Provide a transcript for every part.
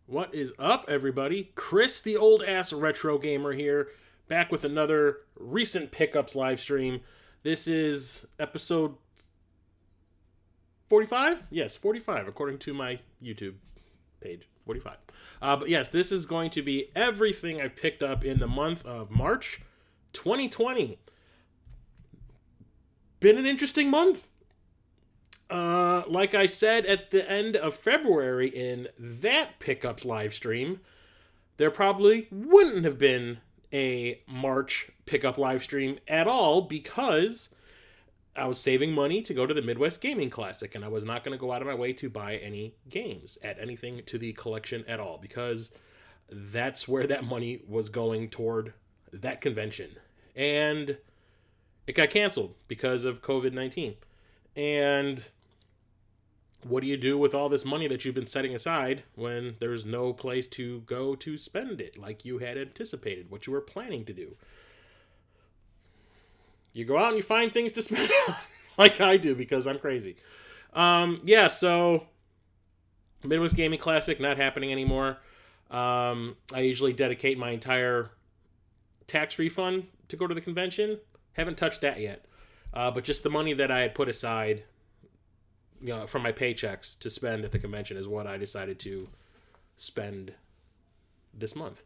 What is up, everybody? Chris, the old ass retro gamer here, back with another recent pickups live stream. This is episode 45? Yes, 45, according to my YouTube page. 45. But yes, this is going to be everything I've picked up in the month of March 2020. Been an interesting month. Like I said at the end of February in that pickups live stream, there probably wouldn't have been a March pickup live stream at all because I was saving money to go to the Midwest Gaming Classic, and I was not going to go out of my way to buy any games, add anything to the collection at all, because that's where that money was going toward that convention. And it got canceled because of COVID-19. And what do you do with all this money that you've been setting aside when there's no place to go to spend it like you had anticipated, what you were planning to do? You go out and you find things to spend on, like I do, because I'm crazy. So Midwest Gaming Classic, not happening anymore. I usually dedicate my entire tax refund to go to the convention. Haven't touched that yet. But just the money that I had put aside, from my paychecks to spend at the convention is what I decided to spend this month.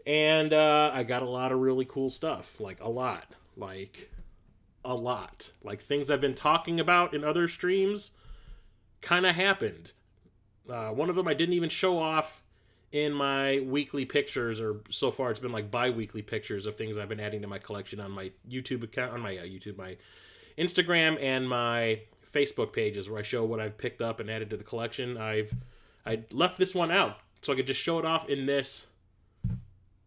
And I got a lot of really cool stuff. Like a lot. Like things I've been talking about in other streams kind of happened. One of them I didn't even show off in my weekly pictures, or so far it's been like bi-weekly pictures of things I've been adding to my collection on my YouTube account, on my my Instagram and my Facebook pages, where I show what I've picked up and added to the collection. I left this one out so I could just show it off in this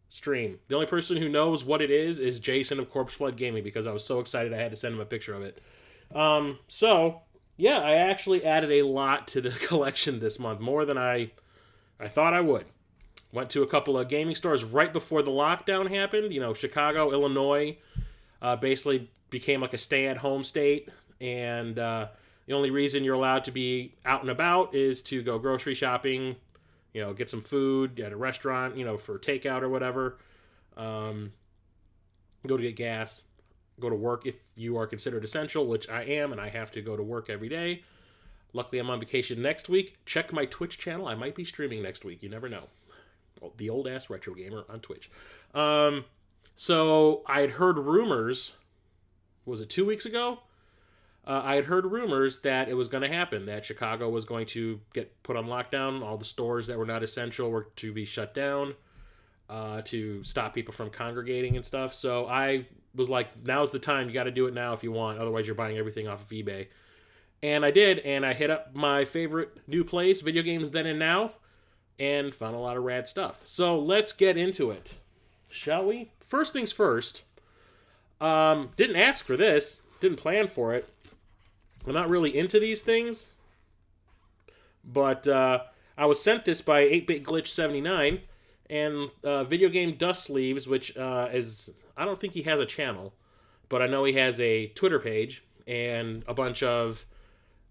stream. The only person who knows what it is Jason of Corpse Flood Gaming, because I was so excited I had to send him a picture of it. I actually added a lot to the collection this month, more than I thought I would. Went to a couple of gaming stores right before the lockdown happened. Chicago, Illinois, basically became like a stay-at-home state, and the only reason you're allowed to be out and about is to go grocery shopping, get some food at a restaurant, for takeout or whatever, go to get gas, go to work if you are considered essential, which I am, and I have to go to work every day. Luckily, I'm on vacation next week. Check my Twitch channel. I might be streaming next week. You never know. The old-ass retro gamer on Twitch. So I had heard rumors, was it 2 weeks ago? I had heard rumors that it was going to happen, that Chicago was going to get put on lockdown. All the stores that were not essential were to be shut down to stop people from congregating and stuff. So I was like, now's the time. You got to do it now if you want. Otherwise, you're buying everything off of eBay. And I did, and I hit up my favorite new place, Video Games Then and Now, and found a lot of rad stuff. So let's get into it, shall we? First things first, didn't ask for this, didn't plan for it. I'm not really into these things, but I was sent this by 8-Bit Glitch 79, and Video Game Dust Sleeves, which is, I don't think he has a channel, but I know he has a Twitter page, and a bunch of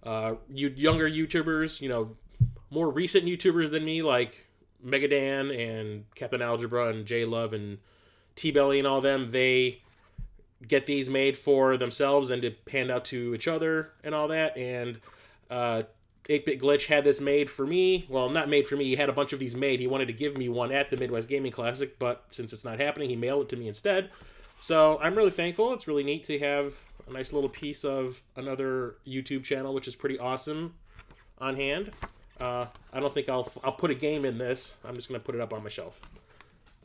younger YouTubers, more recent YouTubers than me, like Megadan and Captain Algebra and J Love and T-Belly and all them. They get these made for themselves and to hand out to each other and all that. And 8-Bit Glitch had this made for me. Well, not made for me. He had a bunch of these made. He wanted to give me one at the Midwest Gaming Classic, but since it's not happening, he mailed it to me instead. So I'm really thankful. It's really neat to have a nice little piece of another YouTube channel, which is pretty awesome, on hand. I don't think I'll put a game in this. I'm just going to put it up on my shelf.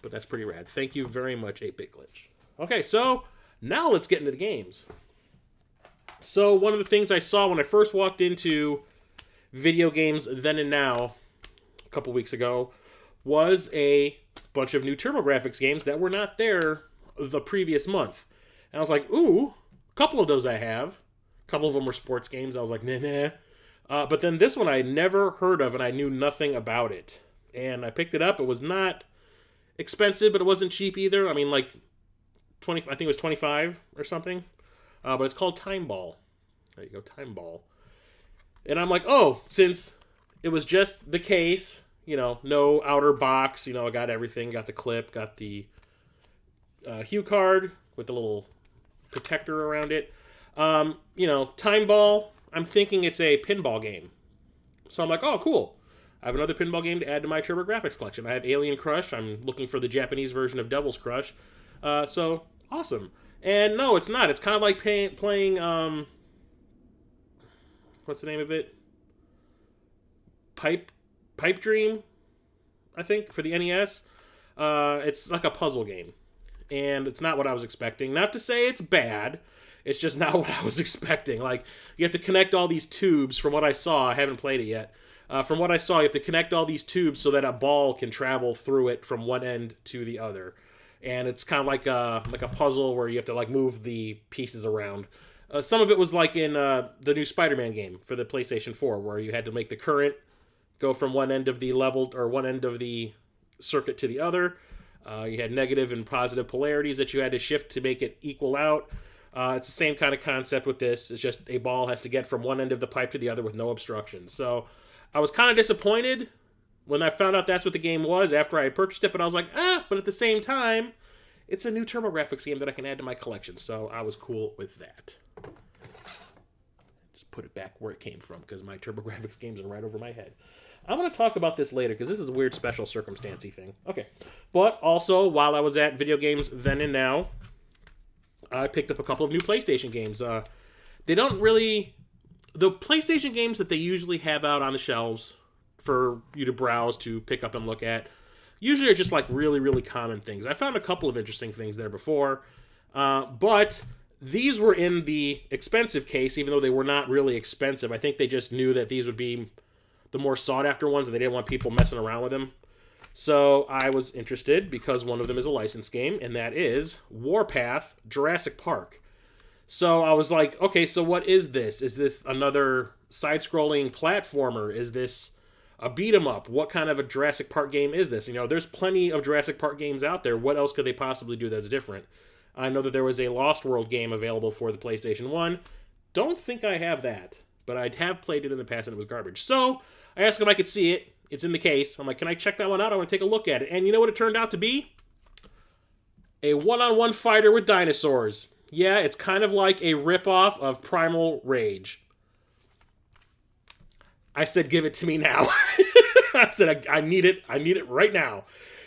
But that's pretty rad. Thank you very much, 8-Bit Glitch. Okay, so now let's get into the games. So one of the things I saw when I first walked into Video Games Then and Now a couple weeks ago was a bunch of new TurboGrafx games that were not there the previous month. And I was like, ooh, a couple of those I have. A couple of them were sports games. I was like, nah. But then this one I had never heard of, and I knew nothing about it. And I picked it up. It was not expensive, but it wasn't cheap either. I mean, like, I think it was 25 or something. But it's called Time Ball. There you go, Time Ball. And I'm like, oh, since it was just the case, You know, no outer box. You know, I got everything. Got the clip. Got the hue card with the little protector around it. You know, Time Ball. I'm thinking it's a pinball game. So I'm like, oh, cool. I have another pinball game to add to my TurboGrafx collection. I have Alien Crush. I'm looking for the Japanese version of Devil's Crush. So, awesome. And no, it's not. It's kind of like playing what's the name of it? Pipe Dream, I think, for the NES. It's like a puzzle game. And it's not what I was expecting. Not to say it's bad. It's just not what I was expecting. Like, you have to connect all these tubes. From what I saw, I haven't played it yet. From what I saw, you have to connect all these tubes so that a ball can travel through it from one end to the other. And it's kind of like a puzzle where you have to like move the pieces around. Some of it was like in the new SpiderMan game for the PlayStation 4, where you had to make the current go from one end of the level or one end of the circuit to the other. You had negative and positive polarities that you had to shift to make it equal out. It's the same kind of concept with this. It's just a ball has to get from one end of the pipe to the other with no obstructions. So I was kind of disappointed when I found out that's what the game was after I had purchased it, but I was like, but at the same time, it's a new TurboGrafx game that I can add to my collection, so I was cool with that. Just put it back where it came from, because my TurboGrafx games are right over my head. I want to talk about this later, because this is a weird special circumstancey thing. Okay. But also, while I was at Video Games Then and Now, I picked up a couple of new PlayStation games. They don't really... The PlayStation games that they usually have out on the shelves for you to browse, to pick up and look at, usually are just like really, really common things. I found a couple of interesting things there before, but these were in the expensive case, even though they were not really expensive. I think they just knew that these would be the more sought-after ones, and they didn't want people messing around with them. So I was interested because one of them is a licensed game, and that is Warpath Jurassic Park. So I was like, okay, so what is this? Is this another side-scrolling platformer? Is this a beat-em-up? What kind of a Jurassic Park game is this? You know, there's plenty of Jurassic Park games out there. What else could they possibly do that's different? I know that there was a Lost World game available for the PlayStation 1. Don't think I have that, but I have played it in the past and it was garbage. So I asked if I could see it. It's in the case. I'm like, can I check that one out? I want to take a look at it. And you know what it turned out to be? A one-on-one fighter with dinosaurs. Yeah, it's kind of like a ripoff of Primal Rage. I said, give it to me now. I said, I need it. I need it right now.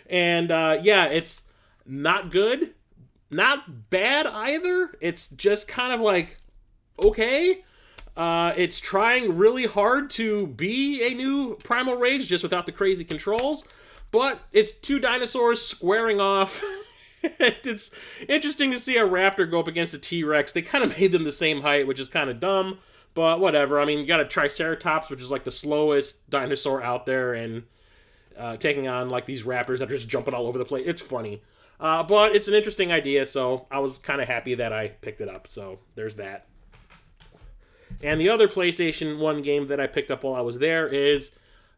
And yeah, it's not good. Not bad either. It's just kind of like, okay. It's trying really hard to be a new Primal Rage, just without the crazy controls. But it's two dinosaurs squaring off. It's interesting to see a raptor go up against a T-Rex. They kind of made them the same height, which is kind of dumb. But whatever. I mean, you got a Triceratops, which is like the slowest dinosaur out there, and taking on like these raptors that are just jumping all over the place. It's funny. But it's an interesting idea, so I was kind of happy that I picked it up. So there's that. And the other PlayStation 1 game that I picked up while I was there is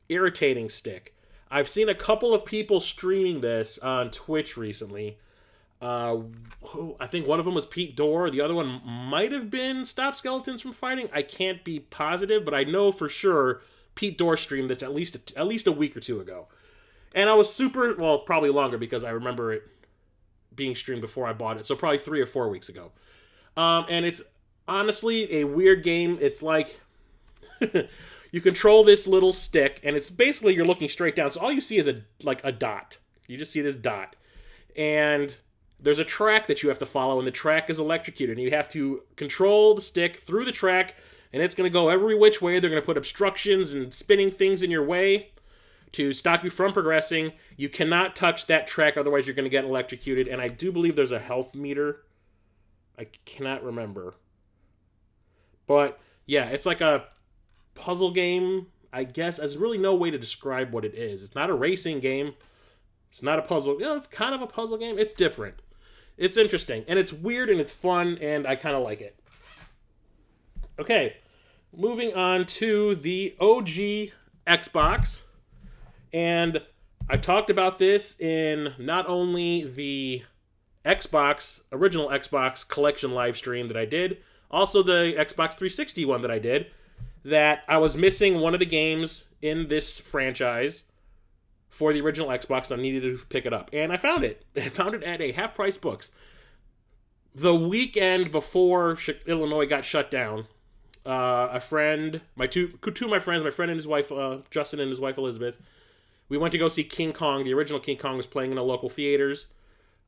Irritating Stick. I've seen a couple of people streaming this on Twitch recently. I think one of them was Pete Dorr. The other one might have been Stop Skeletons from Fighting. I can't be positive, but I know for sure Pete Dorr streamed this at least a week or two ago. And I was super, well, probably longer because I remember it being streamed before I bought it. So probably 3 or 4 weeks ago. And it's honestly a weird game. It's like you control this little stick, and it's basically you're looking straight down. So all you see is a dot. You just see this dot. And there's a track that you have to follow, and the track is electrocuted. And you have to control the stick through the track, and it's going to go every which way. They're going to put obstructions and spinning things in your way to stop you from progressing. You cannot touch that track, otherwise you're going to get electrocuted. And I do believe there's a health meter. I cannot remember. But, yeah, it's like a puzzle game, I guess. There's really no way to describe what it is. It's not a racing game. It's not a puzzle. You know, it's kind of a puzzle game. It's different. It's interesting. And it's weird and it's fun, and I kind of like it. Okay, moving on to the OG Xbox. And I talked about this in not only the original Xbox collection live stream that I did, also the Xbox 360 one that I did, that I was missing one of the games in this franchise, for the original Xbox. I needed to pick it up, and I found it. I found it at a half-price books. The weekend before Illinois got shut down, a friend, two of my friends, my friend and his wife, Justin, and his wife Elizabeth, we went to go see King Kong. The original King Kong was playing in the local theaters.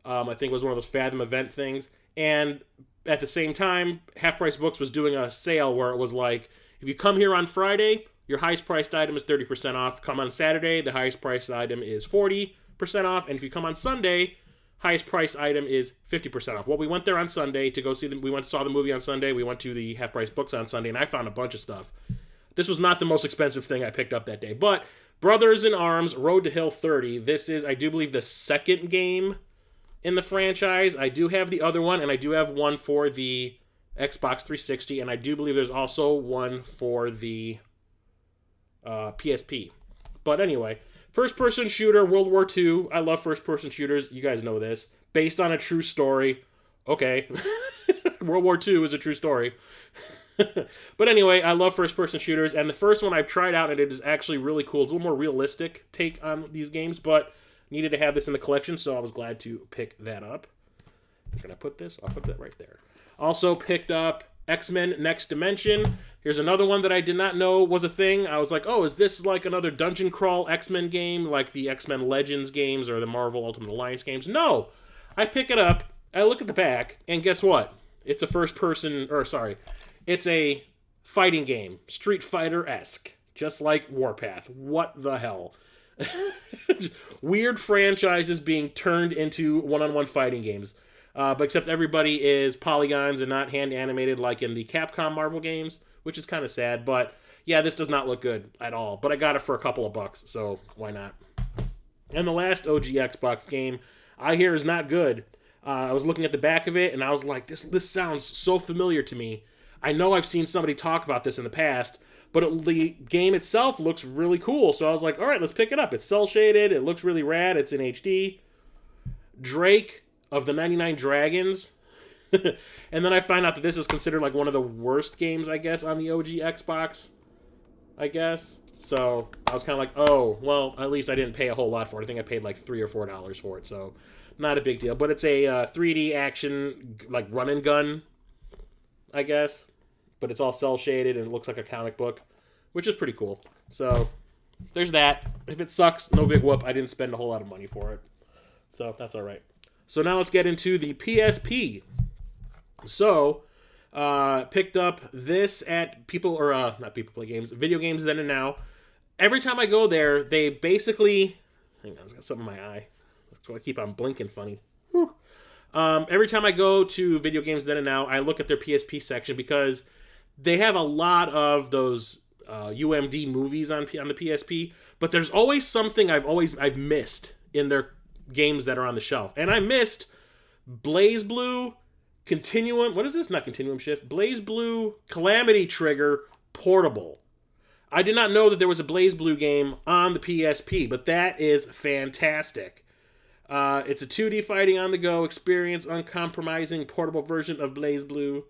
I think it was one of those Fathom event things. And at the same time, Half Price Books was doing a sale where it was like, if you come here on Friday, your highest priced item is 30% off. Come on Saturday, the highest priced item is 40% off. And if you come on Sunday, highest price item is 50% off. Well, we went there on Sunday to go see saw the movie on Sunday. We went to the Half Price Books on Sunday, and I found a bunch of stuff. This was not the most expensive thing I picked up that day. But Brothers in Arms, Road to Hill 30. This is, I do believe, the second game in the franchise. I do have the other one, and I do have one for the Xbox 360, and I do believe there's also one for the PSP. But anyway, first-person shooter, World War II. I love first-person shooters. You guys know this. Based on a true story. Okay. World War II is a true story. But anyway, I love first-person shooters, and the first one I've tried out, and it is actually really cool. It's a little more realistic take on these games, but needed to have this in the collection, so I was glad to pick that up. Can I put this? I'll put that right there. Also picked up X-Men Next Dimension. Here's another one that I did not know was a thing. I was like, oh, is this like another dungeon crawl X-Men game, like the X-Men Legends games or the Marvel Ultimate Alliance games? No! I pick it up, I look at the back, and guess what? It's a it's a fighting game. Street Fighter-esque. Just like Warpath. What the hell? Weird franchises being turned into one-on-one fighting games. But except everybody is polygons and not hand-animated like in the Capcom Marvel games, which is kind of sad. But yeah, this does not look good at all. But I got it for a couple of bucks, so why not? And the last OG Xbox game I hear is not good. I was looking at the back of it, and I was like, this sounds so familiar to me. I know I've seen somebody talk about this in the past, but the game itself looks really cool. So I was like, all right, let's pick it up. It's cel-shaded. It looks really rad. It's in HD. Drake of the 99 Dragons. And then I find out that this is considered like one of the worst games, I guess, on the OG Xbox, I guess. So I was kind of like, oh, well, at least I didn't pay a whole lot for it. I think I paid like $3 or $4 for it, so not a big deal. But it's a 3D action, like run and gun, I guess. But it's all cel-shaded and it looks like a comic book, which is pretty cool. So there's that. If it sucks, no big whoop. I didn't spend a whole lot of money for it. So that's all right. So now let's get into the PSP. So, picked up this at not People Play Games, Video Games Then and Now. Every time I go there, they basically, hang on, I've got something in my eye. That's why I keep on blinking funny. Whew. Every time I go to Video Games Then and Now, I look at their PSP section because they have a lot of those UMD movies on the PSP, but there's always something I've missed in their games that are on the shelf. And I missed Blazblue, Continuum, what is this? Not Continuum Shift. Blazblue Calamity Trigger Portable. I did not know that there was a Blazblue game on the PSP, but that is fantastic. It's a 2D fighting on the go experience, uncompromising portable version of Blazblue.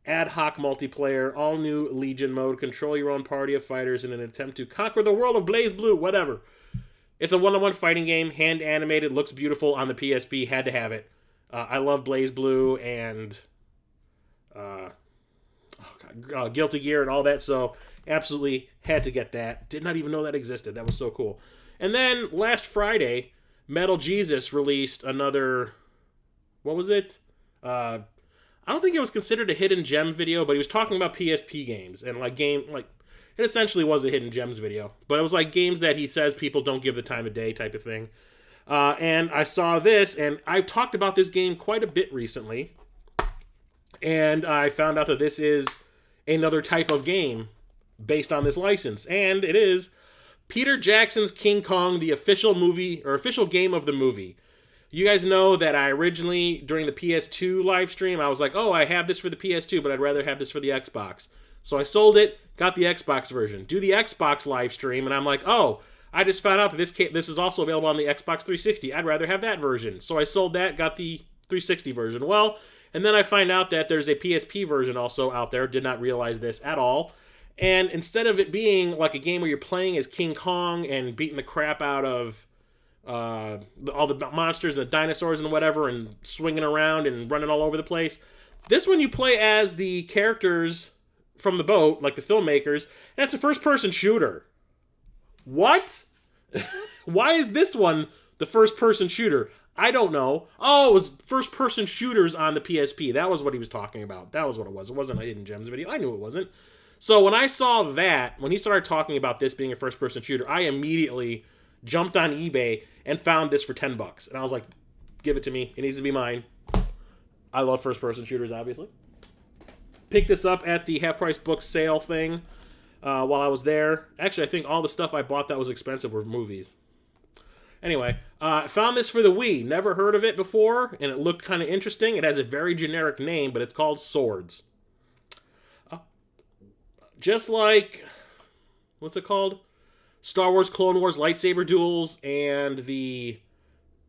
Ad hoc multiplayer, all new Legion mode. Control your own party of fighters in an attempt to conquer the world of Blazblue. Whatever. It's a one-on-one fighting game, hand animated, looks beautiful on the PSP. Had to have it. I love Blazblue and Guilty Gear and all that, so absolutely had to get that. Did not even know that existed. That was so cool. And then last Friday, Metal Jesus released another. What was it? I don't think it was considered a hidden gem video, but he was talking about PSP games and it essentially was a hidden gems video, but it was like games that he says people don't give the time of day type of thing. And I saw this, and I've talked about this game quite a bit recently, and I found out that this is another type of game based on this license, and it is Peter Jackson's King Kong, the official movie or official game of the movie. You guys know that I originally, during the PS2 live stream, I was like, oh, I have this for the PS2, but I'd rather have this for the Xbox. So I sold it, got the Xbox version. Do the Xbox live stream, and I'm like, oh, I just found out that this is also available on the Xbox 360. I'd rather have that version. So I sold that, got the 360 version. Well, and then I find out that there's a PSP version also out there. Did not realize this at all. And instead of it being like a game where you're playing as King Kong and beating the crap out of all the monsters and the dinosaurs and whatever, and swinging around and running all over the place. This one you play as the characters from the boat, like the filmmakers, and it's a first-person shooter. What? Why is this one the first-person shooter? I don't know. Oh, it was first-person shooters on the PSP. That was what he was talking about. That was what it was. It wasn't a Hidden Gems video. I knew it wasn't. So when I saw that, when he started talking about this being a first-person shooter, I immediately jumped on eBay and found this for $10. And I was like, give it to me. It needs to be mine. I love first-person shooters, obviously. Picked this up at the half-price book sale thing while I was there. Actually, I think all the stuff I bought that was expensive were movies. Anyway, found this for the Wii. Never heard of it before, and it looked kind of interesting. It has a very generic name, but it's called Swords. Just like, what's it called? Star Wars Clone Wars lightsaber duels and the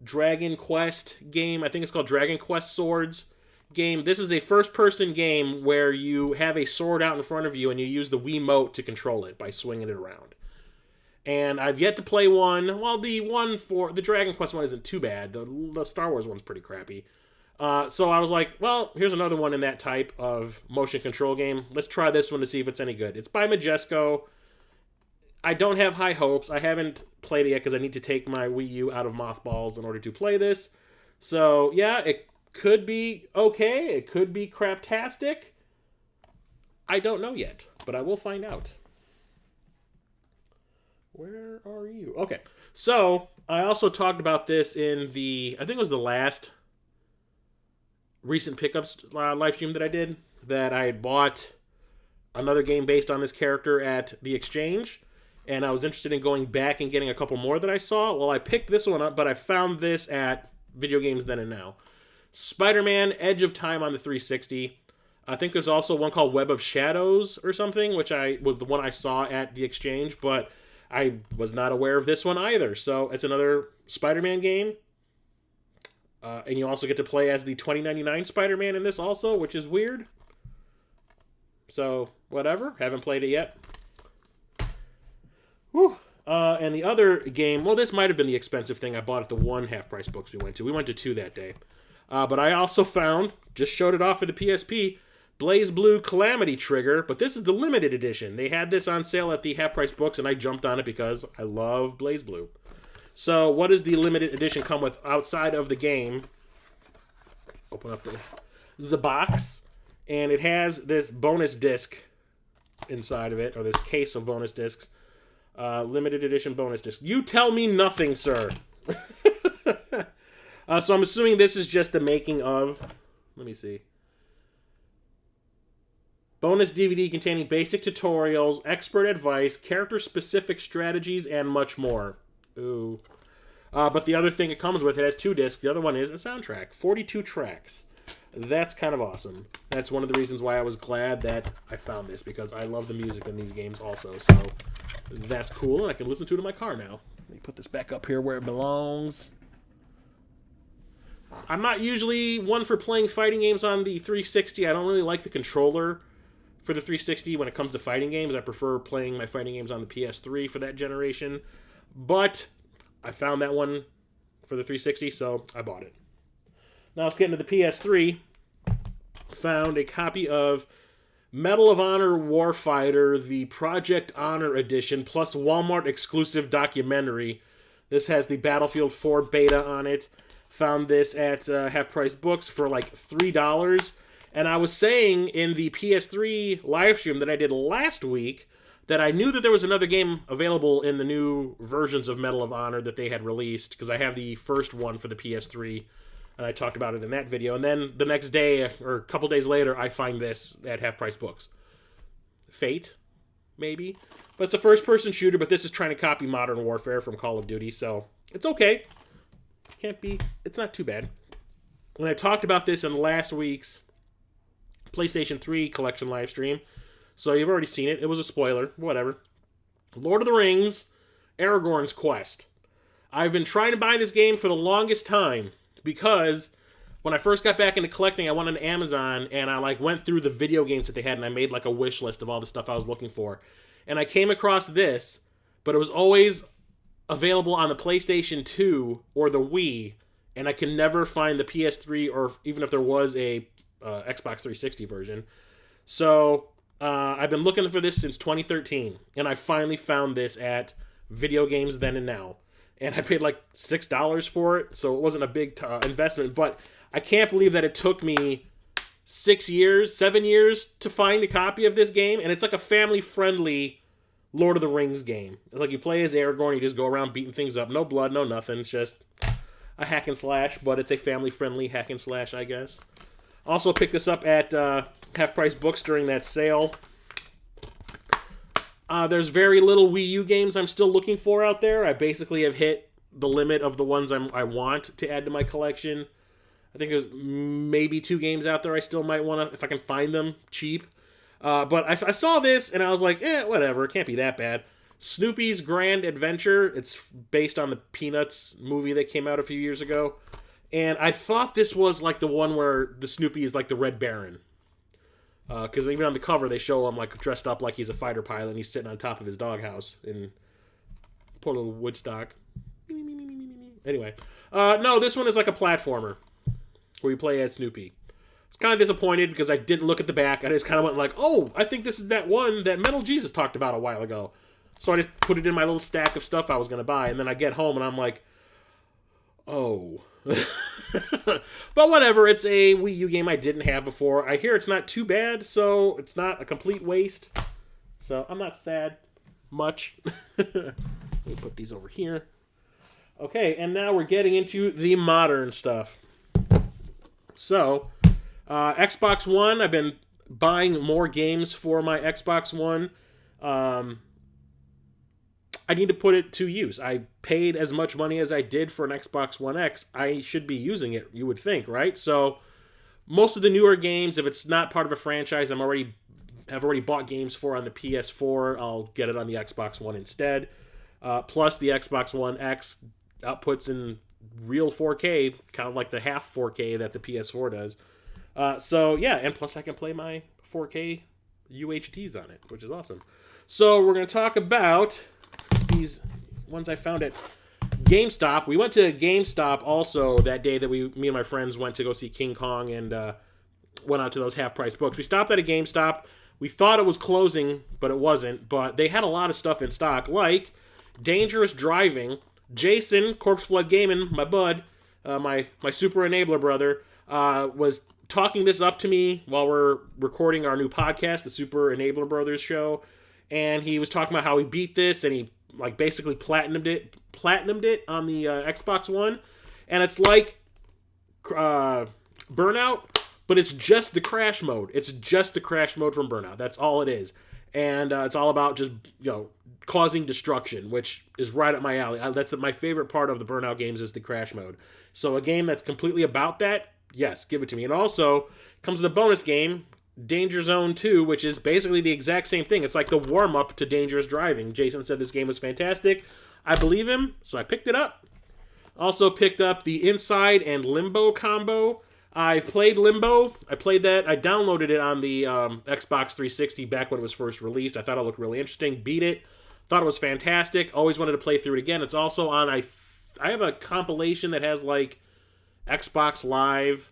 Dragon Quest game. I think it's called Dragon Quest Swords game. This is a first-person game where you have a sword out in front of you and you use the Wiimote to control it by swinging it around. And I've yet to play one. Well, the one for the Dragon Quest one isn't too bad. The Star Wars one's pretty crappy. So I was like, well, here's another one in that type of motion control game. Let's try this one to see if it's any good. It's by Majesco. I don't have high hopes. I haven't played it yet because I need to take my Wii U out of mothballs in order to play this. So, yeah, it could be okay. It could be craptastic. I don't know yet, but I will find out. Where are you? Okay, so I also talked about this in the, I think it was the last recent pickups live stream that I did, that I had bought another game based on this character at the exchange, and I was interested in going back and getting a couple more that I saw. Well, I picked this one up, but I found this at Video Games Then and Now. SpiderMan Edge of Time on the 360. I think there's also one called Web of Shadows or something, which was the one I saw at the exchange, but I was not aware of this one either. So it's another Spider-Man game. And you also get to play as the 2099 Spider-Man in this also, which is weird. So, whatever. Haven't played it yet. Whew. And the other game, well, this might have been the expensive thing I bought at the one half-price books we went to. We went to two that day. But I also found, just showed it off for the PSP, Blazblue Calamity Trigger, but this is the limited edition. They had this on sale at the half-price books, and I jumped on it because I love Blazblue. So, what does the limited edition come with outside of the game? Open up the box, and it has this bonus disc inside of it, or this case of bonus discs. Limited edition bonus disc. You tell me nothing, sir. So I'm assuming this is just the making of... Let me see. Bonus DVD containing basic tutorials, expert advice, character-specific strategies, and much more. Ooh. But the other thing it comes with, it has two discs. The other one is a soundtrack. 42 tracks. That's kind of awesome. That's one of the reasons why I was glad that I found this, because I love the music in these games also. So that's cool, and I can listen to it in my car now. Let me put this back up here where it belongs. I'm not usually one for playing fighting games on the 360. I don't really like the controller for the 360 when it comes to fighting games. I prefer playing my fighting games on the PS3 for that generation. But I found that one for the 360, so I bought it. Now let's get into the PS3. Found a copy of Medal of Honor Warfighter, the Project Honor Edition, plus Walmart exclusive documentary. This has the Battlefield 4 beta on it. Found this at half-price books for like $3. And I was saying in the PS3 live stream that I did last week that I knew that there was another game available in the new versions of Medal of Honor that they had released, because I have the first one for the PS3, and I talked about it in that video. And then the next day, or a couple days later, I find this at half-price books. Fate, maybe? But it's a first-person shooter, but this is trying to copy Modern Warfare from Call of Duty, so it's okay. It's not too bad. When I talked about this in last week's PlayStation 3 collection live stream, so you've already seen it. It was a spoiler. Whatever. Lord of the Rings, Aragorn's Quest. I've been trying to buy this game for the longest time because when I first got back into collecting, I went on Amazon and I went through the video games that they had, and I made a wish list of all the stuff I was looking for. And I came across this, but it was always available on the PlayStation 2 or the Wii, and I can never find the PS3 or even if there was a Xbox 360 version. So I've been looking for this since 2013, and I finally found this at Video Games Then and Now. And I paid like $6 for it, so it wasn't a big investment. But I can't believe that it took me 7 years to find a copy of this game. And it's like a family-friendly Lord of the Rings game. Like you play as Aragorn, you just go around beating things up. No blood, no nothing. It's just a hack and slash, but it's a family-friendly hack and slash, I guess. Also picked this up at Half Price Books during that sale. There's very little Wii U games I'm still looking for out there. I basically have hit the limit of the ones I want to add to my collection. I think there's maybe 2 games out there I still might want to, if I can find them cheap. But I saw this, and I was like, whatever, it can't be that bad. Snoopy's Grand Adventure. It's based on the Peanuts movie that came out a few years ago. And I thought this was like the one where the Snoopy is like the Red Baron. Because even on the cover, they show him like dressed up like he's a fighter pilot, and he's sitting on top of his doghouse in poor little Woodstock. Anyway, no, this one is like a platformer where you play as Snoopy. I was kind of disappointed because I didn't look at the back. I just kind of went like, oh, I think this is that one that Metal Jesus talked about a while ago. So I just put it in my little stack of stuff I was going to buy, and then I get home and I'm like, oh. But whatever, it's a Wii U game I didn't have before. I hear it's not too bad, so it's not a complete waste. So I'm not sad much. Let me put these over here. Okay, and now we're getting into the modern stuff. So, Xbox One, I've been buying more games for my Xbox One. I need to put it to use. I paid as much money as I did for an Xbox One X. I should be using it, you would think, right? So most of the newer games, if it's not part of a franchise I've already bought games for on the PS4, I'll get it on the Xbox One instead. Plus the Xbox One X outputs in real 4K, kind of like the half 4K that the PS4 does. So yeah, and plus I can play my 4K UHDs on it, which is awesome. So we're going to talk about these ones I found at GameStop. We went to GameStop also that day that me and my friends went to go see King Kong and went out to those half-price books. We stopped at a GameStop. We thought it was closing, but it wasn't. But they had a lot of stuff in stock, like Dangerous Driving. Jason, Corpse Flood Gaming, my bud, my super enabler brother, was talking this up to me while we're recording our new podcast, the Super Enabler Brothers show. And he was talking about how he beat this, and he like basically platinumed it on the Xbox One, and it's like Burnout, but it's just the crash mode. It's just the crash mode from Burnout. That's all it is, and it's all about just causing destruction, which is right up my alley. That's my favorite part of the Burnout games is the crash mode. So a game that's completely about that, yes, give it to me. And also comes with a bonus game, Danger Zone 2, which is basically the exact same thing. It's like the warm-up to Dangerous Driving. Jason said this game was fantastic. I believe him, so I picked it up. Also picked up the Inside and Limbo combo. I've played Limbo. I played that. I downloaded it on the Xbox 360 back when it was first released. I thought it looked really interesting. Beat it. Thought it was fantastic. Always wanted to play through it again. It's also on... I have a compilation that has like Xbox Live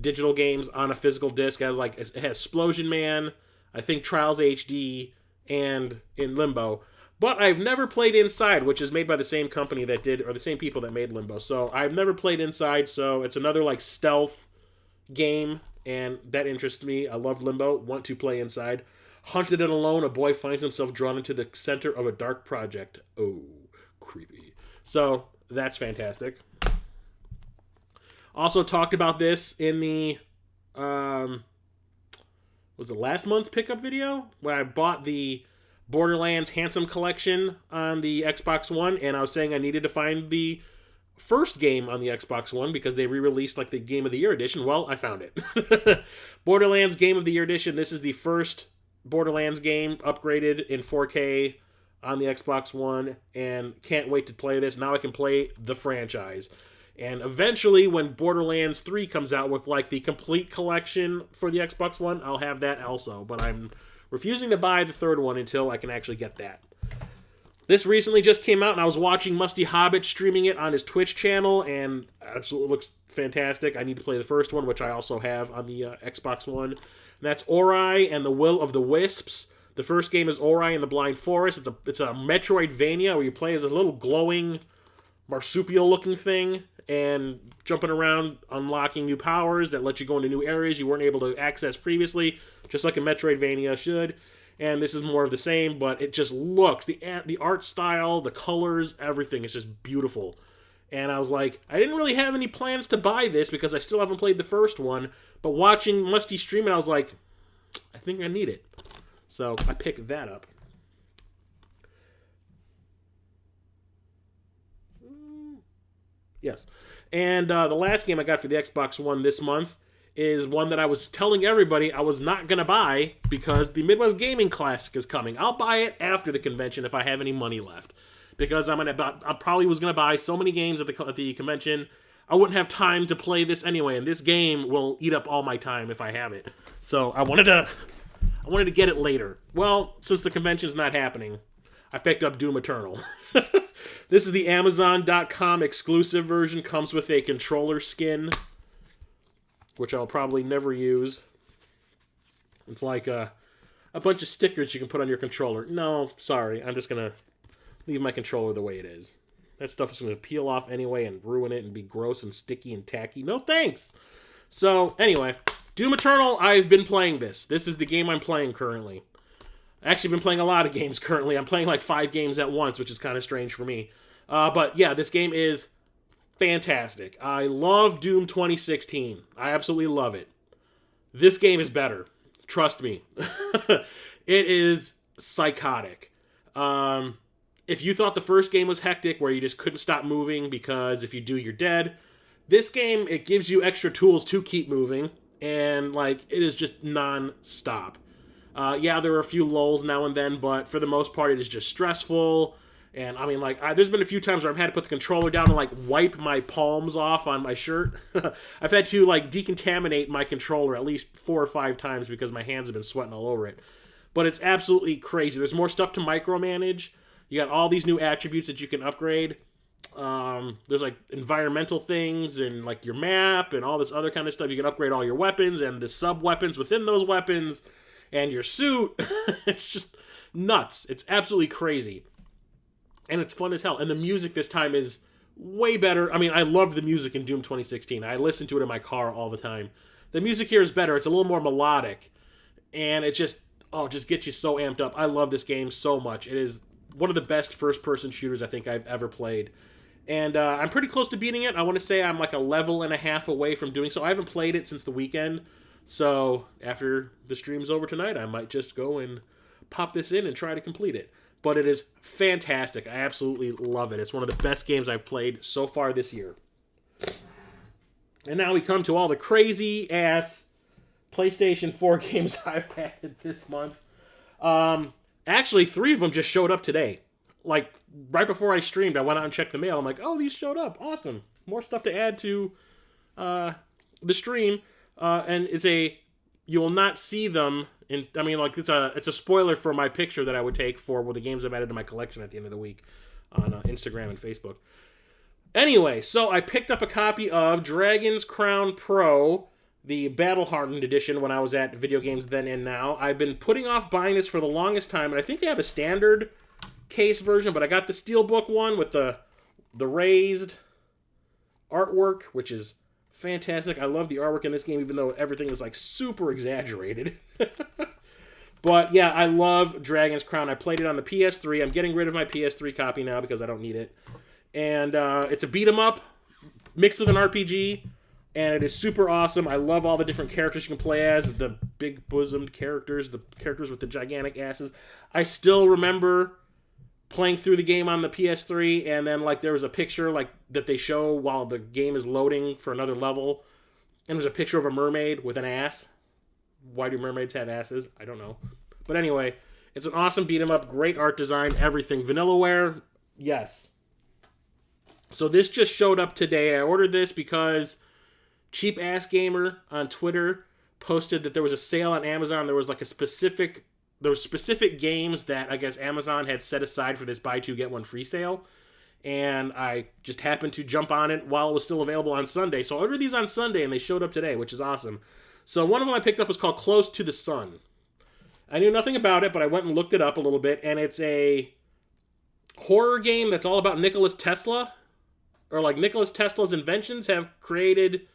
digital games on a physical disc. It has Splosion Man, I think Trials HD, and in Limbo. But I've never played Inside, which is made by the same company that did, or the same people that made Limbo. So I've never played Inside, so it's another like stealth game, and that interests me. I love Limbo, want to play Inside. Hunted and alone, a boy finds himself drawn into the center of a dark project. Oh, creepy. So that's fantastic. Also talked about this in the, was it last month's pickup video? When I bought the Borderlands Handsome Collection on the Xbox One, and I was saying I needed to find the first game on the Xbox One because they re-released like the Game of the Year edition. Well, I found it. Borderlands Game of the Year edition. This is the first Borderlands game upgraded in 4K on the Xbox One, and can't wait to play this. Now I can play the franchise. And eventually, when Borderlands 3 comes out with like the complete collection for the Xbox One, I'll have that also. But I'm refusing to buy the third one until I can actually get that. This recently just came out, and I was watching Musty Hobbit streaming it on his Twitch channel, and it absolutely looks fantastic. I need to play the first one, which I also have on the Xbox One. And that's Ori and the Will of the Wisps. The first game is Ori and the Blind Forest. It's a Metroidvania where you play as a little glowing marsupial-looking thing and jumping around, unlocking new powers that let you go into new areas you weren't able to access previously, just like a Metroidvania should. And this is more of the same, but it just looks, the art style, the colors, everything is just beautiful. And I was like, I didn't really have any plans to buy this because I still haven't played the first one, but watching Musty stream it, I was like, I think I need it. So I picked that up. Yes. And the last game I got for the Xbox One this month is one that I was telling everybody I was not going to buy because the Midwest Gaming Classic is coming. I'll buy it after the convention if I have any money left. Because I probably was going to buy so many games at the convention, I wouldn't have time to play this anyway, and this game will eat up all my time if I have it. So I wanted to get it later. Well, since the convention's not happening, I picked up Doom Eternal. This is the Amazon.com exclusive version, comes with a controller skin, which I'll probably never use. It's like a bunch of stickers you can put on your controller. No, sorry, I'm just going to leave my controller the way it is. That stuff is going to peel off anyway and ruin it and be gross and sticky and tacky. No thanks! So, anyway, Doom Eternal, I've been playing this. This is the game I'm playing currently. I've actually been playing a lot of games currently. I'm playing like 5 games at once, which is kind of strange for me. But yeah, this game is fantastic. I love Doom 2016. I absolutely love it. This game is better. Trust me. It is psychotic. If you thought the first game was hectic, where you just couldn't stop moving because if you do, you're dead, this game, it gives you extra tools to keep moving, and like it is just non-stop. Yeah, there are a few lulls now and then, but for the most part, it is just stressful. And I mean, like, there's been a few times where I've had to put the controller down and like wipe my palms off on my shirt. I've had to like decontaminate my controller at least 4 or 5 times because my hands have been sweating all over it. But it's absolutely crazy. There's more stuff to micromanage. You got all these new attributes that you can upgrade. There's like environmental things and like your map and all this other kind of stuff. You can upgrade all your weapons and the sub-weapons within those weapons and your suit. It's just nuts. It's absolutely crazy. And it's fun as hell. And the music this time is way better. I mean, I love the music in Doom 2016. I listen to it in my car all the time. The music here is better. It's a little more melodic. And it just gets you so amped up. I love this game so much. It is one of the best first-person shooters I think I've ever played. And I'm pretty close to beating it. I want to say I'm like a level and a half away from doing so. I haven't played it since the weekend. So after the stream's over tonight, I might just go and pop this in and try to complete it. But it is fantastic. I absolutely love it. It's one of the best games I've played so far this year. And now we come to all the crazy-ass PlayStation 4 games I've had this month. Actually, 3 of them just showed up today. Like, right before I streamed, I went out and checked the mail. I'm like, oh, these showed up. Awesome. More stuff to add to the stream. And you will not see them. It's a spoiler for my picture that I would take for the games I've added to my collection at the end of the week on Instagram and Facebook. Anyway, so I picked up a copy of Dragon's Crown Pro, the Battle-Hardened edition, when I was at Video Games Then and Now. I've been putting off buying this for the longest time, and I think they have a standard case version, but I got the Steelbook one with the raised artwork, which is fantastic. I love the artwork in this game, even though everything is like super exaggerated. But yeah, I love Dragon's Crown. I played it on the PS3. I'm getting rid of my PS3 copy now because I don't need it. And it's a beat-em-up mixed with an RPG, and it is super awesome. I love all the different characters you can play as, the big-bosomed characters, the characters with the gigantic asses. I still remember playing through the game on the PS3, and then like there was a picture like that they show while the game is loading for another level, and there's a picture of a mermaid with an ass. Why do mermaids have asses? I don't know. But anyway, it's an awesome beat-em-up, great art design, everything. Vanillaware, yes. So this just showed up today. I ordered this because Cheap Ass Gamer on Twitter posted that there was a sale on Amazon. There was like a specific those specific games that I guess Amazon had set aside for this buy two get one free sale, and I just happened to jump on it while it was still available on Sunday. So I ordered these on Sunday, and they showed up today, which is awesome. So one of them I picked up was called Close to the Sun. I knew nothing about it, but I went and looked it up a little bit, and it's a horror game that's all about Nikola Tesla, or like Nikola Tesla's inventions have created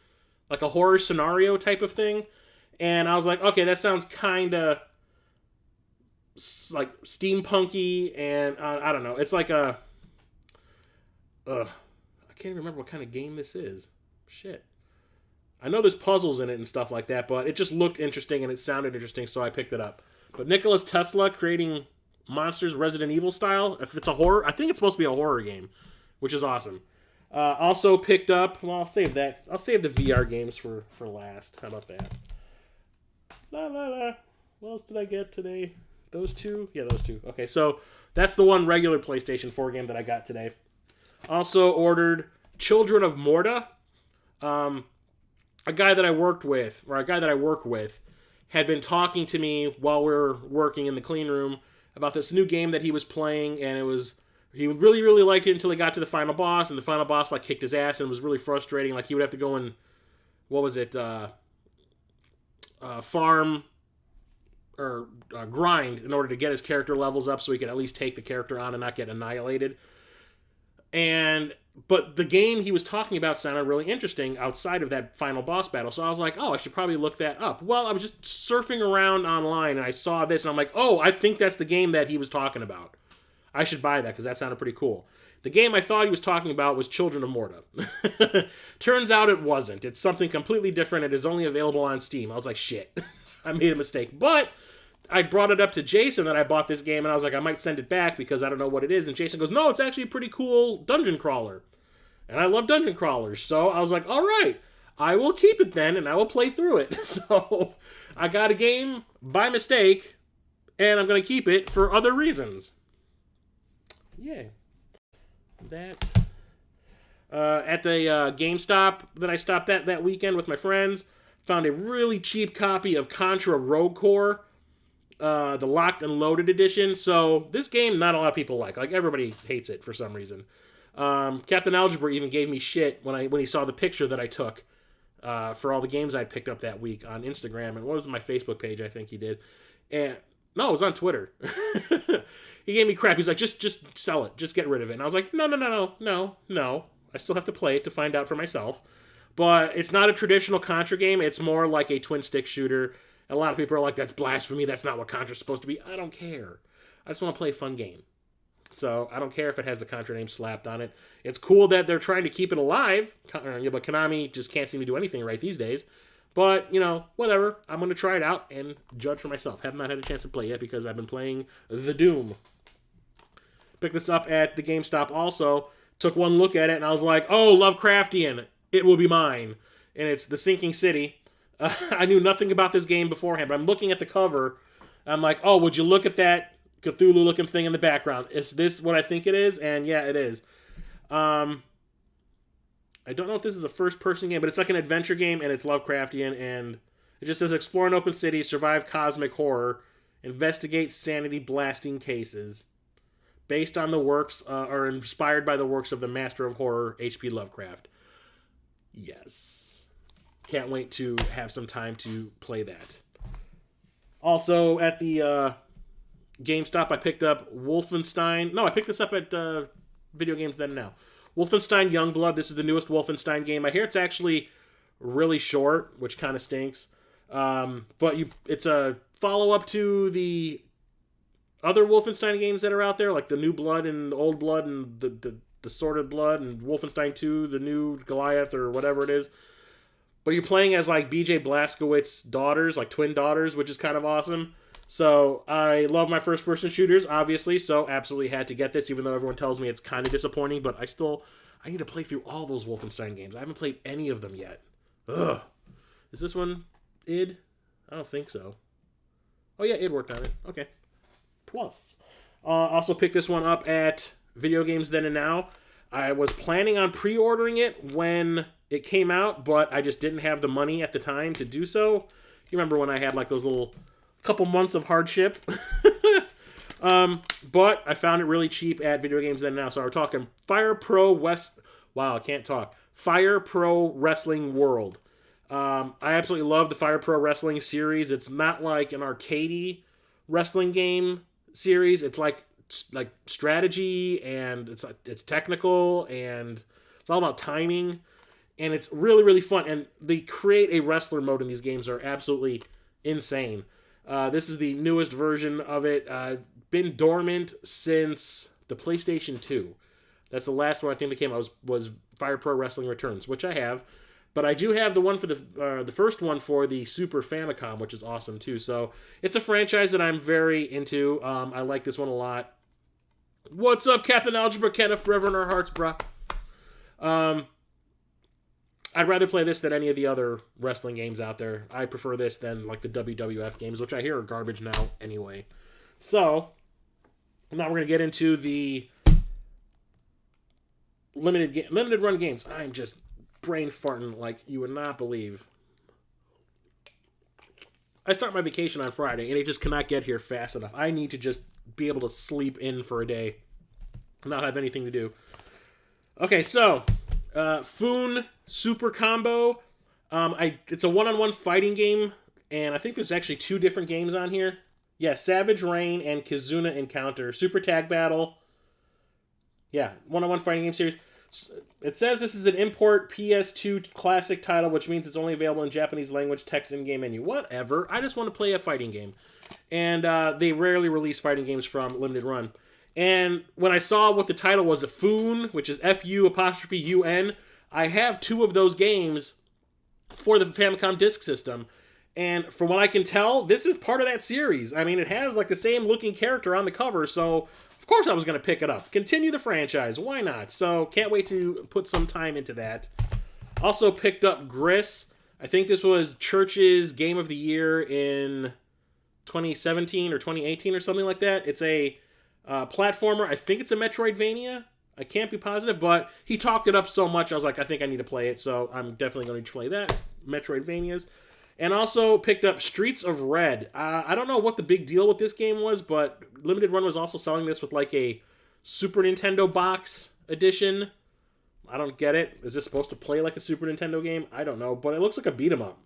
like a horror scenario type of thing. And I was like, okay, that sounds kind of like steampunky, and I don't know. It's like a... I can't remember what kind of game this is. Shit. I know there's puzzles in it and stuff like that, but it just looked interesting and it sounded interesting, so I picked it up. But Nikola Tesla creating monsters Resident Evil style, if it's a horror, I think it's supposed to be a horror game, which is awesome. Also picked up, well, I'll save that. I'll save the VR games for last. How about that? La la la. What else did I get today? Those two? Yeah, those two. Okay, so that's the one regular PlayStation 4 game that I got today. Also ordered Children of Morta. A guy that I work with, had been talking to me while we were working in the clean room about this new game that he was playing, and he would really, really like it until he got to the final boss, and the final boss like kicked his ass and was really frustrating. Like he would have to go and, farm or grind in order to get his character levels up so he could at least take the character on and not get annihilated. But the game he was talking about sounded really interesting outside of that final boss battle. So I was like, oh, I should probably look that up. Well, I was just surfing around online and I saw this and I'm like, oh, I think that's the game that he was talking about. I should buy that because that sounded pretty cool. The game I thought he was talking about was Children of Morta. Turns out it wasn't. It's something completely different. It is only available on Steam. I was like, shit, I made a mistake. But I brought it up to Jason that I bought this game, and I was like, I might send it back because I don't know what it is. And Jason goes, no, it's actually a pretty cool dungeon crawler. And I love dungeon crawlers. So I was like, all right, I will keep it then, and I will play through it. So I got a game by mistake, and I'm going to keep it for other reasons. Yay. That. At the GameStop that I stopped at that weekend with my friends, found a really cheap copy of Contra Rogue Core. The Locked and Loaded edition. So this game, not a lot of people like. Like everybody hates it for some reason. Captain Algebra even gave me shit when he saw the picture that I took for all the games I picked up that week on Instagram, and what was my Facebook page? I think he did. And no, it was on Twitter. He gave me crap. He's like, just sell it, just get rid of it. And I was like, no. I still have to play it to find out for myself. But it's not a traditional Contra game. It's more like a twin stick shooter. A lot of people are like, that's blasphemy. That's not what Contra's supposed to be. I don't care. I just want to play a fun game. So I don't care if it has the Contra name slapped on it. It's cool that they're trying to keep it alive. But Konami just can't seem to do anything right these days. But, whatever. I'm going to try it out and judge for myself. Have not had a chance to play yet because I've been playing The Doom. Picked this up at the GameStop also. Took one look at it and I was like, oh, Lovecraftian. It will be mine. And it's The Sinking City. I knew nothing about this game beforehand, but I'm looking at the cover. I'm like, oh, would you look at that Cthulhu-looking thing in the background? Is this what I think it is? And yeah, it is. I don't know if this is a first-person game, but it's like an adventure game, and it's Lovecraftian, and it just says, explore an open city, survive cosmic horror, investigate sanity-blasting cases, based on the works, or inspired by the works of the master of horror, H.P. Lovecraft. Yes. Can't wait to have some time to play that. Also, at the GameStop, I picked up Wolfenstein. No, I picked this up at Video Games Then and Now. Wolfenstein Youngblood. This is the newest Wolfenstein game. I hear it's actually really short, which kind of stinks. But it's a follow-up to the other Wolfenstein games that are out there, like the New Blood and the Old Blood and the Sordid Blood and Wolfenstein 2, the new Goliath or whatever it is. But you're playing as like BJ Blazkowicz's daughters, like twin daughters, which is kind of awesome. So I love my first-person shooters, obviously, so absolutely had to get this, even though everyone tells me it's kind of disappointing, but I need to play through all those Wolfenstein games. I haven't played any of them yet. Ugh. Is this one id? I don't think so. Oh yeah, id worked on it. Okay. Plus. Also picked this one up at Video Games Then and Now. I was planning on pre-ordering it when it came out, but I just didn't have the money at the time to do so. You remember when I had like those little couple months of hardship. But I found it really cheap at Video Games Then Now. So we're talking Fire Pro West. Wow, I can't talk. Fire Pro Wrestling World. I absolutely love the Fire Pro Wrestling series. It's not like an arcadey wrestling game series. It's like strategy, and it's technical, and it's all about timing, and it's really, really fun. And they create a wrestler mode in these games are absolutely insane. This is the newest version of it. Been dormant since the PlayStation 2. That's the last one I think that came out was Fire Pro Wrestling Returns, which I have. But I do have the one for the first one for the Super Famicom, which is awesome too. So it's a franchise that I'm very into. I like this one a lot. What's up, Captain Algebra? Kenneth, forever in our hearts, bruh. I'd rather play this than any of the other wrestling games out there. I prefer this than like the WWF games, which I hear are garbage now anyway. So now we're gonna get into the limited run games. I'm just brain farting like you would not believe. I start my vacation on Friday, and it just cannot get here fast enough. I need to just be able to sleep in for a day, not have anything to do. Okay, so Foon Super Combo. It's a one-on-one fighting game, and I think there's actually 2 different games on here. Yeah, Savage Rain and Kizuna Encounter. Super Tag Battle. Yeah, one-on-one fighting game series. It says this is an import PS2 classic title, which means it's only available in Japanese language, text in-game menu. Whatever. I just want to play a fighting game. And they rarely release fighting games from Limited Run. And when I saw what the title was, a Foon, which is F-U-apostrophe-U-N, I have 2 of those games for the Famicom Disk System. And from what I can tell, this is part of that series. I mean, it has like the same looking character on the cover, so of course I was going to pick it up. Continue the franchise. Why not? So can't wait to put some time into that. Also picked up Gris. I think this was Church's Game of the Year in 2017 or 2018 or something like that. It's a platformer. I think it's a Metroidvania. I can't be positive, but he talked it up so much, I was like, I think I need to play it, so I'm definitely going to play that. Metroidvanias. And also picked up Streets of Red. I don't know what the big deal with this game was, but Limited Run was also selling this with like a Super Nintendo box edition. I don't get it. Is this supposed to play like a Super Nintendo game? I don't know, but it looks like a beat-em-up.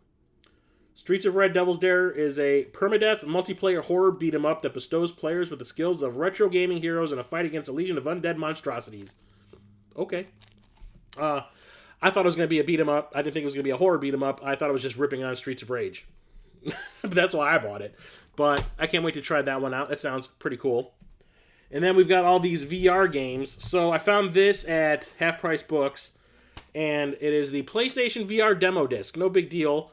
Streets of Red Devil's Dare is a permadeath multiplayer horror beat-em-up that bestows players with the skills of retro gaming heroes in a fight against a legion of undead monstrosities. Okay. I thought it was going to be a beat-em-up. I didn't think it was going to be a horror beat-em-up. I thought it was just ripping on Streets of Rage. That's why I bought it. But I can't wait to try that one out. That sounds pretty cool. And then we've got all these VR games. So I found this at Half Price Books, and it is the PlayStation VR demo disc. No big deal.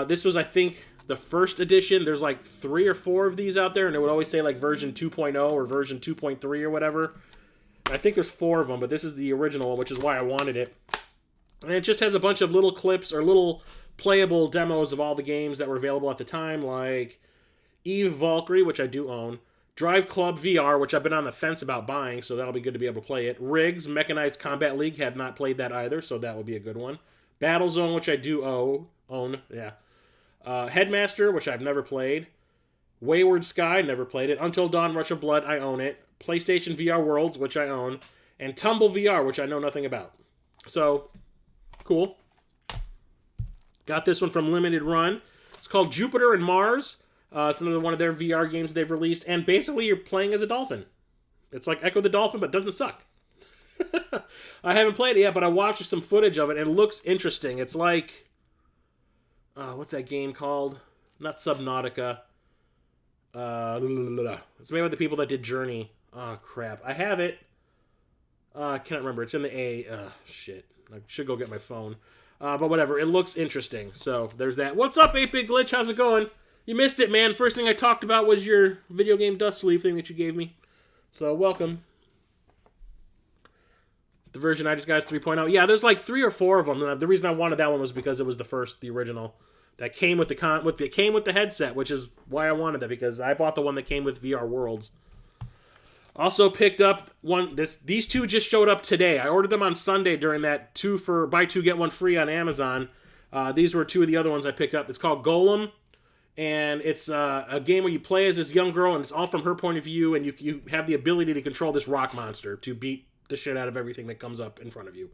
This was, I think, the first edition. There's like 3 or 4 of these out there, and it would always say like version 2.0 or version 2.3 or whatever. I think there's 4 of them, but this is the original one, which is why I wanted it. And it just has a bunch of little clips or little playable demos of all the games that were available at the time, like Eve Valkyrie, which I do own, Drive Club VR, which I've been on the fence about buying, so that'll be good to be able to play it. Riggs, Mechanized Combat League, have not played that either, so that will be a good one. Battlezone, which I do own, yeah. Headmaster, which I've never played. Wayward Sky, never played it. Until Dawn, Rush of Blood, I own it. PlayStation VR Worlds, which I own. And Tumble VR, which I know nothing about. So, cool. Got this one from Limited Run. It's called Jupiter and Mars. It's another one of their VR games they've released. And basically, you're playing as a dolphin. It's like Echo the Dolphin, but doesn't suck. I haven't played it yet, but I watched some footage of it, and it looks interesting. It's like... what's that game called? Not Subnautica. It's made by the people that did Journey. Oh, crap. I have it. I can't remember. It's in the A. Shit. I should go get my phone. But whatever. It looks interesting. So, there's that. What's up, 8-Bit Glitch? How's it going? You missed it, man. First thing I talked about was your video game dust sleeve thing that you gave me. So, welcome. The version I just got is 3.0. Yeah, there's like 3 or 4 of them. The reason I wanted that one was because it was the original. That came with the headset, which is why I wanted that, because I bought the one that came with VR Worlds. Also picked up these 2 just showed up today. I ordered them on Sunday during that buy 2 get 1 free on Amazon. These were 2 of the other ones I picked up. It's called Gollum, And it's a game where you play as this young girl, and it's all from her point of view, and you have the ability to control this rock monster to beat the shit out of everything that comes up in front of you.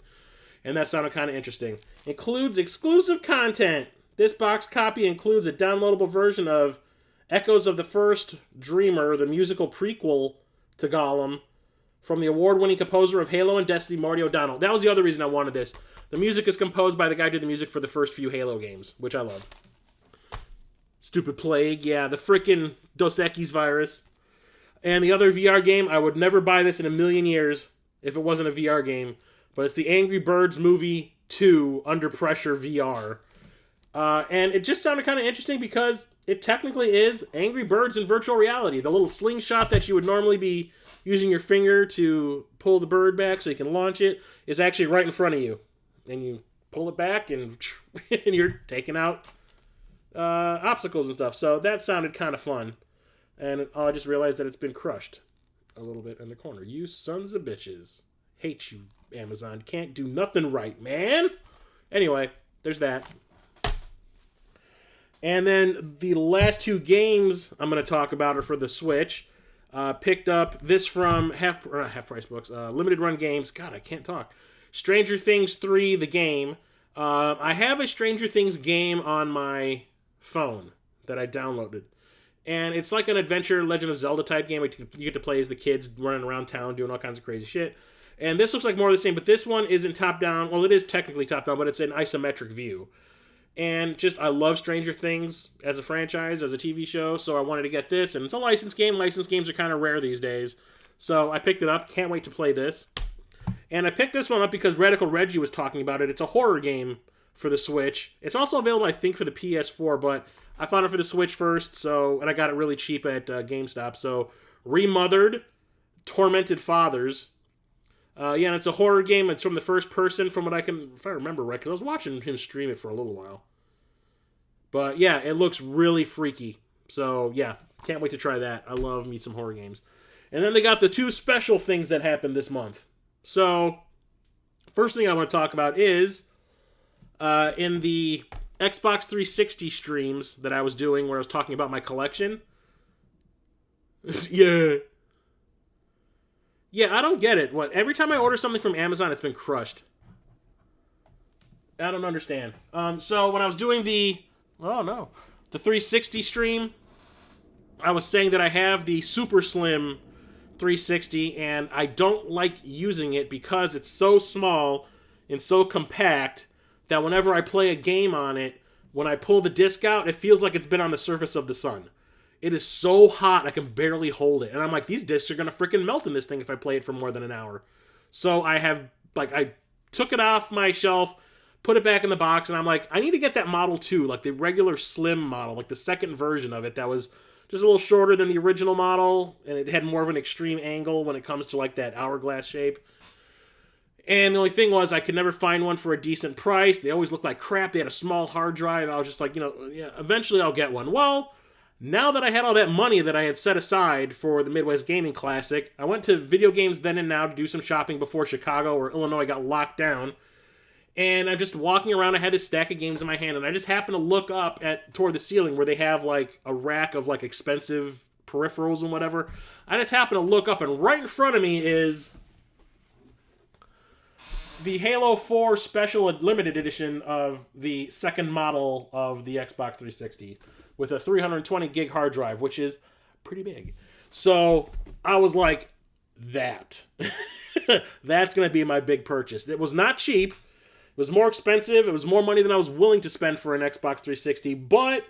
And that sounded kind of interesting. Includes exclusive content. This box copy includes a downloadable version of Echoes of the First Dreamer, the musical prequel to Gollum, from the award-winning composer of Halo and Destiny, Marty O'Donnell. That was the other reason I wanted this. The music is composed by the guy who did the music for the first few Halo games, which I love. Stupid Plague, yeah, the frickin' Dos Equis virus. And the other VR game, I would never buy this in a million years if it wasn't a VR game, but it's the Angry Birds Movie 2 Under Pressure VR. And it just sounded kind of interesting because it technically is Angry Birds in virtual reality. The little slingshot that you would normally be using your finger to pull the bird back so you can launch it is actually right in front of you. And you pull it back and you're taking out obstacles and stuff. So that sounded kind of fun. And I just realized that it's been crushed a little bit in the corner. You sons of bitches. Hate you, Amazon. Can't do nothing right, man. Anyway, there's that. And then the last two games I'm going to talk about are for the Switch. Picked up this from Half Price Books. Limited Run Games. God, I can't talk. Stranger Things 3, the game. I have a Stranger Things game on my phone that I downloaded. And it's like an adventure Legend of Zelda type game. You get to play as the kids running around town doing all kinds of crazy shit. And this looks like more of the same, but this one isn't top-down. Well, it is technically top-down, but it's an isometric view. And just, I love Stranger Things as a franchise, as a TV show, so I wanted to get this. And it's a licensed game. Licensed games are kind of rare these days. So I picked it up. Can't wait to play this. And I picked this one up because Radical Reggie was talking about it. It's a horror game for the Switch. It's also available, I think, for the PS4, but I found it for the Switch first, and I got it really cheap at GameStop. So, Remothered, Tormented Fathers. And it's a horror game. It's from the first person, from what I can, if I remember right, because I was watching him stream it for a little while. But yeah, it looks really freaky. So yeah, can't wait to try that. I love me some horror games. And then they got the two special things that happened this month. So, first thing I want to talk about is in the Xbox 360 streams that I was doing where I was talking about my collection. Yeah, I don't get it. What? Every time I order something from Amazon, it's been crushed. I don't understand. So when I was doing the 360 stream, I was saying that I have the Super Slim 360, and I don't like using it because it's so small and so compact that whenever I play a game on it, when I pull the disc out, it feels like it's been on the surface of the sun. It is so hot, I can barely hold it. And I'm like, these discs are going to freaking melt in this thing if I play it for more than an hour. So I took it off my shelf, put it back in the box, and I'm like, I need to get that Model 2, like the regular slim model, like the second version of it that was just a little shorter than the original model, and it had more of an extreme angle when it comes to like that hourglass shape. And the only thing was, I could never find one for a decent price. They always looked like crap. They had a small hard drive. I was just like, yeah, eventually I'll get one. Well, now that I had all that money that I had set aside for the Midwest Gaming Classic, I went to Video Games Then and Now to do some shopping before Chicago or Illinois got locked down. And I'm just walking around. I had this stack of games in my hand, and I just happened to look up toward the ceiling where they have like a rack of like expensive peripherals and whatever. I just happened to look up, and right in front of me is the Halo 4 Special Limited Edition of the second model of the Xbox 360 with a 320 gig hard drive, which is pretty big. So I was like, that's going to be my big purchase. It was not cheap. It was more expensive. It was more money than I was willing to spend for an Xbox 360, but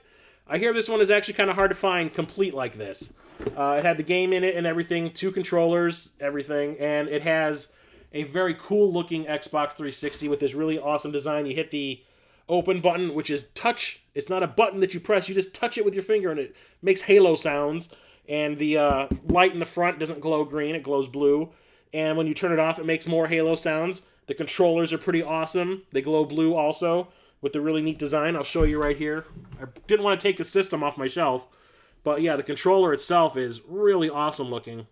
I hear this one is actually kind of hard to find complete like this. It had the game in it and everything, 2 controllers, everything, and it has a very cool-looking Xbox 360 with this really awesome design. You hit the open button, which is touch. It's not a button that you press. You just touch it with your finger, and it makes Halo sounds. And the light in the front doesn't glow green. It glows blue. And when you turn it off, it makes more Halo sounds. The controllers are pretty awesome. They glow blue also with the really neat design. I'll show you right here. I didn't want to take the system off my shelf. But yeah, the controller itself is really awesome looking.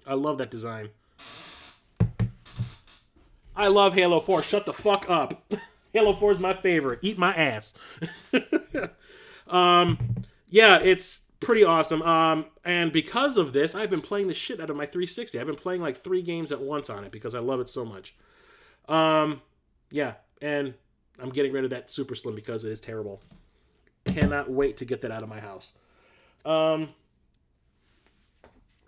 I love that design. I love Halo 4. Shut the fuck up. Halo 4 is my favorite. Eat my ass. Yeah, it's pretty awesome. And because of this, I've been playing the shit out of my 360. I've been playing like 3 games at once on it because I love it so much. Yeah, and I'm getting rid of that Super Slim because it is terrible. Cannot wait to get that out of my house.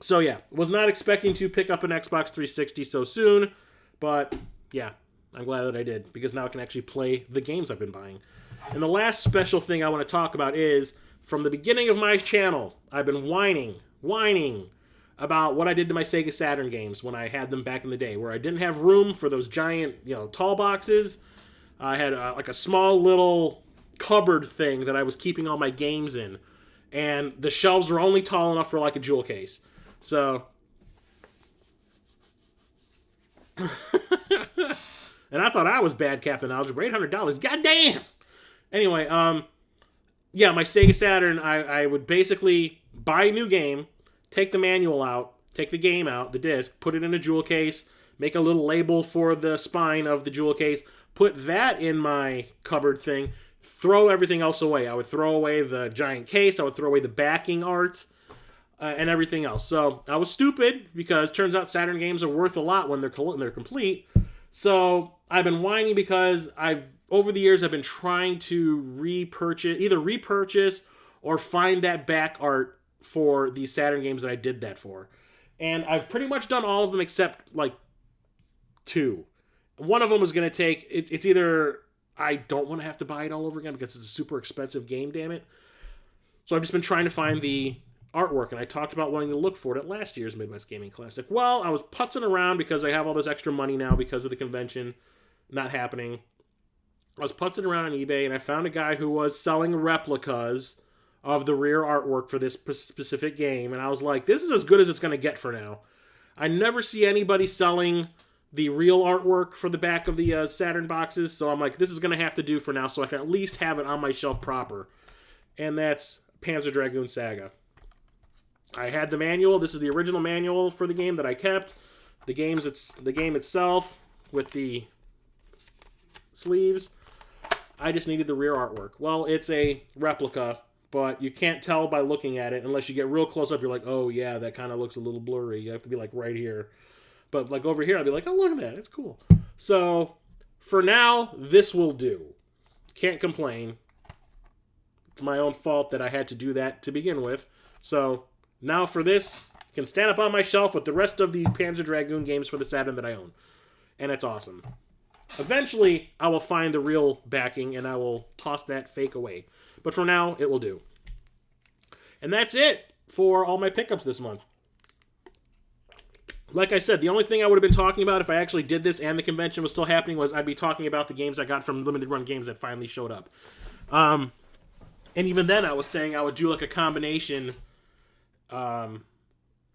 So yeah, was not expecting to pick up an Xbox 360 so soon, but yeah, I'm glad that I did because now I can actually play the games I've been buying. And the last special thing I want to talk about is from the beginning of my channel, I've been whining about what I did to my Sega Saturn games when I had them back in the day, where I didn't have room for those giant, tall boxes. I had like a small little cupboard thing that I was keeping all my games in, and the shelves were only tall enough for like a jewel case. So, and I thought I was bad, Captain Algebra. $800, goddamn. Anyway, yeah, my Sega Saturn, I would basically buy a new game, take the manual out, take the game out, the disc, put it in a jewel case, make a little label for the spine of the jewel case, put that in my cupboard thing, throw everything else away. I would throw away the giant case, I would throw away the backing art, and everything else. So I was stupid because turns out Saturn games are worth a lot when they're complete. So I've been whining because over the years I've been trying to either repurchase or find that back art for these Saturn games that I did that for. And I've pretty much done all of them except like 2. One of them is going to take, it's either I don't want to have to buy it all over again because it's a super expensive game, damn it. So I've just been trying to find the artwork, and I talked about wanting to look for it at last year's Midwest Gaming Classic. Well, I was putzing around because I have all this extra money now because of the convention not happening. I was putzing around on eBay, and I found a guy who was selling replicas of the rear artwork for this specific game, and I was like, this is as good as it's going to get for now. I never see anybody selling the real artwork for the back of the Saturn boxes, so I'm like, this is going to have to do for now so I can at least have it on my shelf proper. And that's Panzer Dragoon Saga. I had the manual. This is the original manual for the game that I kept. The game itself with the sleeves. I just needed the rear artwork. Well, it's a replica, but you can't tell by looking at it unless you get real close up. You're like, oh yeah, that kind of looks a little blurry. You have to be like right here. But like over here, I'll be like, oh, look at that. It's cool. So for now, this will do. Can't complain. It's my own fault that I had to do that to begin with. So now for this, I can stand up on my shelf with the rest of the Panzer Dragoon games for the Saturn that I own. And it's awesome. Eventually, I will find the real backing and I will toss that fake away. But for now, it will do. And that's it for all my pickups this month. Like I said, the only thing I would have been talking about if I actually did this and the convention was still happening was I'd be talking about the games I got from Limited Run Games that finally showed up. And even then, I was saying I would do like a combination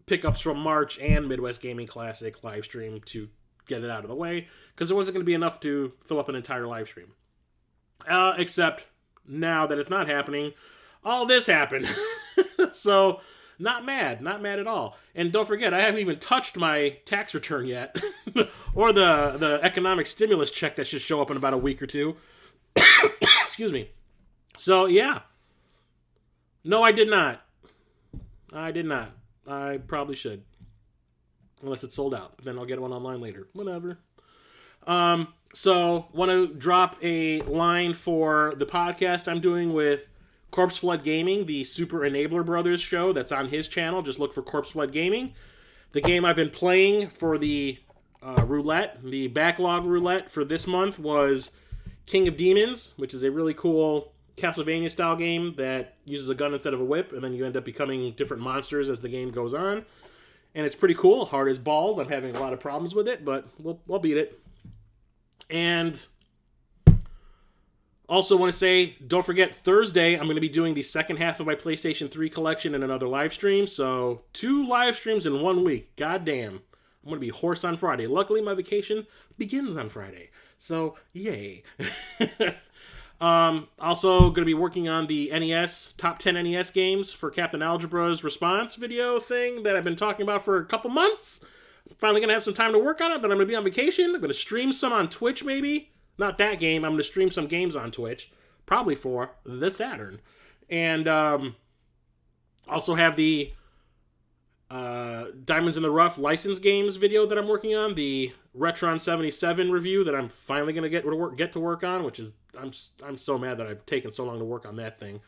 pickups from March and Midwest Gaming Classic live stream to get it out of the way, because there wasn't going to be enough to fill up an entire live stream. Except now that it's not happening, all this happened. So, not mad at all. And don't forget, I haven't even touched my tax return yet, or the economic stimulus check that should show up in about a week or two. Excuse me. So, yeah. No, I did not. I probably should. Unless it's sold out. But then I'll get one online later. Whatever. So, want to drop a line for the podcast I'm doing with Corpse Flood Gaming, the Super Enabler Brothers show that's on his channel. Just look for Corpse Flood Gaming. The game I've been playing for the roulette, the backlog roulette for this month was King of Demons, which is a really cool Castlevania-style game that uses a gun instead of a whip, and then you end up becoming different monsters as the game goes on. And it's pretty cool. Hard as balls. I'm having a lot of problems with it, but we'll beat it. And also want to say, don't forget, Thursday, I'm going to be doing the second half of my PlayStation 3 collection in another live stream. So, 2 live streams in 1 week. Goddamn. I'm going to be hoarse on Friday. Luckily, my vacation begins on Friday. So, yay. Also, going to be working on the NES, top 10 NES games for Captain Algebra's response video thing that I've been talking about for a couple months. I'm finally going to have some time to work on it, but I'm going to be on vacation. I'm going to stream some on Twitch, maybe. Not that game. I'm going to stream some games on Twitch, probably for the Saturn. And also have the Diamonds in the Rough license games video that I'm working on, the Retron 77 review that I'm finally going to get to work on, which is, I'm so mad that I've taken so long to work on that thing.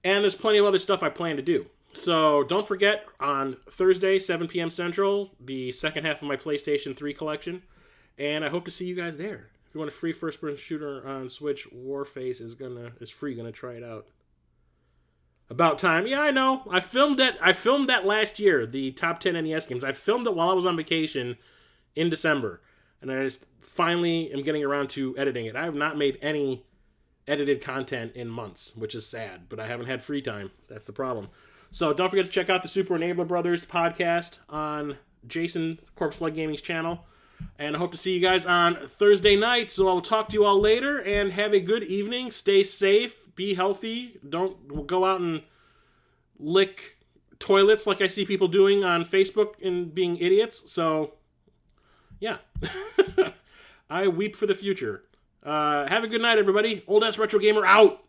And there's plenty of other stuff I plan to do. So don't forget, on Thursday, 7 p.m. Central, the second half of my PlayStation 3 collection. And I hope to see you guys there. If you want a free first-person shooter on Switch, Warface is free. Gonna try it out. About time. Yeah, I know. I filmed that last year, the top 10 NES games. I filmed it while I was on vacation in December. And I just finally am getting around to editing it. I have not made any edited content in months, which is sad. But I haven't had free time. That's the problem. So don't forget to check out the Super Enabler Brothers podcast on Jason Corpse Blood Gaming's channel. And I hope to see you guys on Thursday night. So I'll talk to you all later, and have a good evening. Stay safe. Be healthy. Don't go out and lick toilets like I see people doing on Facebook and being idiots. So, yeah. I weep for the future. Have a good night, everybody. Old Ass Retro Gamer out.